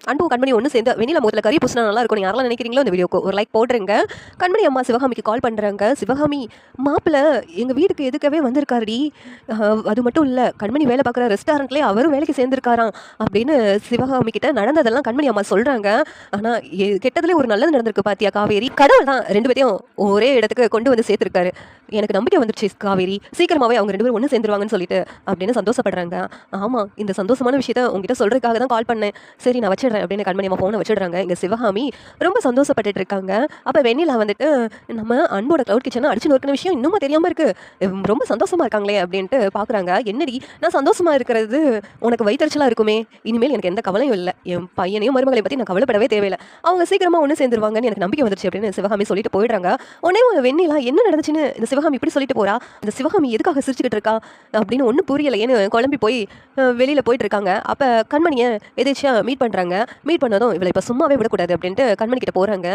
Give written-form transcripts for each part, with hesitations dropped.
அன்பும் கண்மணி ஒன்று சேர்ந்து வெண்ணிலா முகத்தில் கறி பூசினா நல்லா இருக்கும் யாரெல்லாம் நினைக்கிறீங்களோ இந்த வீடியோக்கு ஒரு லைக் போட்டுருங்க. கண்மணி அம்மா சிவகாமிக்கு கால் பண்ணுறாங்க. சிவகாமி மாப்பிள்ளை எங்கள் வீட்டுக்கு எதுக்கவே வந்திருக்காருடி, அது மட்டும் இல்லை கண்மணி வேலை பார்க்குற ரெஸ்டாரண்ட்லேயே அவரும் வேலைக்கு சேர்ந்துருக்காராம் அப்படின்னு சிவகாமி கிட்ட நடந்ததெல்லாம் கண்மணி அம்மா சொல்கிறாங்க. ஆனால் கெட்டதுலேயே ஒரு நல்லது நடந்திருக்கு பாத்தியா காவேரி, கடவுள் தான் ரெண்டு பேரையும் ஒரே இடத்துக்கு கொண்டு வந்து சேர்த்துருக்காரு. எனக்கு நம்பிக்கை வந்துருச்சு காவேரி, சீக்கிரமாகவே அவங்க ரெண்டு பேரும் ஒன்று சேர்ந்துருவாங்கன்னு சொல்லிட்டு அப்படின்னு சந்தோஷப்படுறாங்க. ஆமாம், இந்த சந்தோஷமான விஷயத்த உங்ககிட்ட சொல்கிறதுக்காக தான் கால் பண்ணேன். சரி நான் வச்சிடுறேன் அப்படின்னு கண்மணி அம்மா ஃபோனை வச்சிடுறாங்க. இங்கே சிவகாமி ரொம்ப சந்தோஷப்பட்டுட்டு இருக்காங்க. அப்போ வெண்ணிலா வந்துட்டு நம்ம அன்போட க்ளவுட் கிச்சனை அடிச்சு நொறுக்கின விஷயம் இன்னும் தெரியாமல் இருக்கு, ரொம்ப சந்தோஷமா இருக்காங்களே அப்படின்ட்டு பார்க்குறாங்க. என்னடி நான் சந்தோஷமா இருக்கிறது உனக்கு வயிற்றுச்சலாக இருக்குமே, இனிமேல் எனக்கு எந்த கவலையும் இல்லை, என் பையனையும் மருமகளை பற்றி நான் கவலைப்படவே தேவையில்லை, அவங்க சீக்கிரமாக ஒன்று சேர்ந்துருவாங்கன்னு எனக்கு நம்பிக்கை வந்துருச்சு அப்படின்னு சிவகாமி சொல்லிட்டு போயிடுறாங்க. உடனே வெண்ணிலா என்ன நடந்துச்சுன்னு இந்த சிவகாமி இப்படி சொல்லிட்டு போறா, இந்த சிவகாமி எதுக்காக சிரிச்சுக்கிட்டு இருக்கா அப்படின்னு ஒன்றும் புரியலையேன்னு குழம்பி போய் வெளியில் போயிட்டு இருக்காங்க. அப்போ கண்மணியை எதாச்சியா மீட் பண்ணுறாங்க. மீட் பண்ணதும் இவளை இப்போ சும்மாவே விடக்கூடாது அப்படின்ட்டு கண்மணி கிட்ட போகிறாங்க.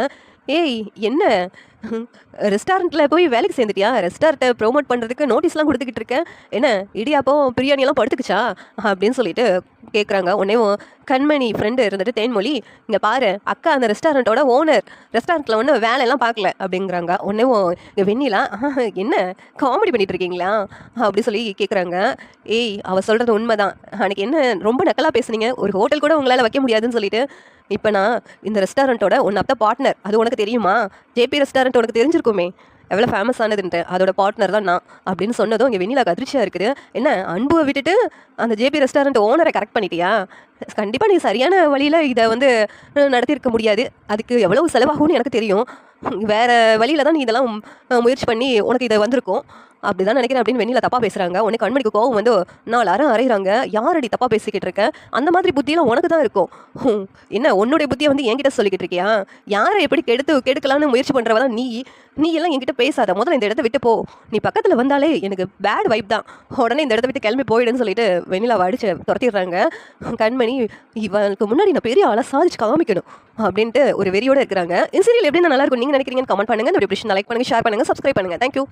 ஏய் என்ன ரெஸ்டாரண்ட்டில் போய் வேலைக்கு சேர்ந்துட்டியா, ரெஸ்டாரண்ட்டை ப்ரோமோட் பண்ணுறதுக்கு நோட்டீஸ்லாம் கொடுத்துக்கிட்டு இருக்கேன், என்ன இடியாப்பம் பிரியாணியெல்லாம் படுத்துக்குச்சா அப்படின்னு சொல்லிட்டு கேட்குறாங்க. உடனே கண்மணி ஃப்ரெண்டு இருந்துட்டு தேன்மொழி, இங்கே பாரு அக்கா அந்த ரெஸ்டாரண்ட்டோட ஓனர், ரெஸ்டாரண்ட்டில் ஒன்றும் வேலையெல்லாம் பார்க்கல அப்படிங்கிறாங்க. உடனே இங்கே வெண்ணிலா என்ன காமெடி பண்ணிட்டு இருக்கீங்களா அப்படி சொல்லி கேட்குறாங்க. ஏய் அவள் சொல்கிறது உண்மைதான், அன்றைக்கி என்ன ரொம்ப நக்கலாக பேசுனீங்க, ஒரு ஹோட்டல் கூட உங்களால் வைக்க முடியாதுன்னு சொல்லிட்டு, இப்போ நான் இந்த ரெஸ்டாரண்ட்டோட ஒன் ஆஃப் த பார்ட்னர், அது உனக்கு தெரியுமா, ஜேபி ரெஸ்டாரண்ட் உனக்கு தெரிஞ்சிருக்குமே எவ்வளோ ஃபேமஸ் ஆனதுன்ட்டு, அதோட பார்ட்னர் தான் நான் அப்படின்னு சொன்னதும் இங்கே வெண்ணிலாக்கு அதிர்ச்சியாக இருக்குது. என்ன அன்புவை விட்டுட்டு அந்த ஜேபி ரெஸ்டாரண்ட் ஓனரை கரெக்ட் பண்ணிட்டியா, கண்டிப்பாக நீ சரியான வழியில் இதை நடத்தியிருக்க முடியாது, அதுக்கு எவ்வளோ செலவாகும்னு எனக்கு தெரியும், வேறு வழியில் தான் நீ இதெல்லாம் முயற்சி பண்ணி உனக்கு இதை வந்திருக்கும் அப்படிதான் நினைக்கிறேன் அப்படின்னு வெண்ணிலா தப்பா பேசுறாங்க. உடனே கண்மணிக்கு கோவம் வந்து 4 அரை அறையிறாங்க. யாரடி தப்பா பேசிக்கிட்டு இருக்க, அந்த மாதிரி புத்தியெல்லாம் உனக்கு தான் இருக்கும், என்ன உன்னுடைய புத்தியை என்கிட்ட சொல்லிக்கிட்டு இருக்கியா, யாரை எப்படி கெடுக்கலான்னு முயற்சி பண்றவதான் நீ எல்லாம் என்கிட்ட பேசாத, முதல்ல இந்த இடத்த விட்டு போ, நீ பக்கத்தில் வந்தாலே எனக்கு பேட் வைப் தான், உடனே இந்த இடத்த விட்டு கிளம்பி போயிடுன்னு சொல்லிட்டு வெண்ணிலாவை அடிச்சு துரத்திடுறாங்க. கண்மணி இவனுக்கு முன்னாடி நான் பெரிய ஆளா சாதிச்சு காமிக்கணும் அப்படின்ட்டு ஒரு வெறியோட இருக்கிறாங்க. இந்த சீரியல் எப்படி நல்லா இருக்கும் நீங்க நினைக்கிறீங்கன்னு கமெண்ட் பண்ணுங்க. இந்த வீடியோ லைக் பண்ணுங்க, ஷேர் பண்ணுங்க, சப்ஸ்கிரைப் பண்ணுங்க. தேங்க்யூ.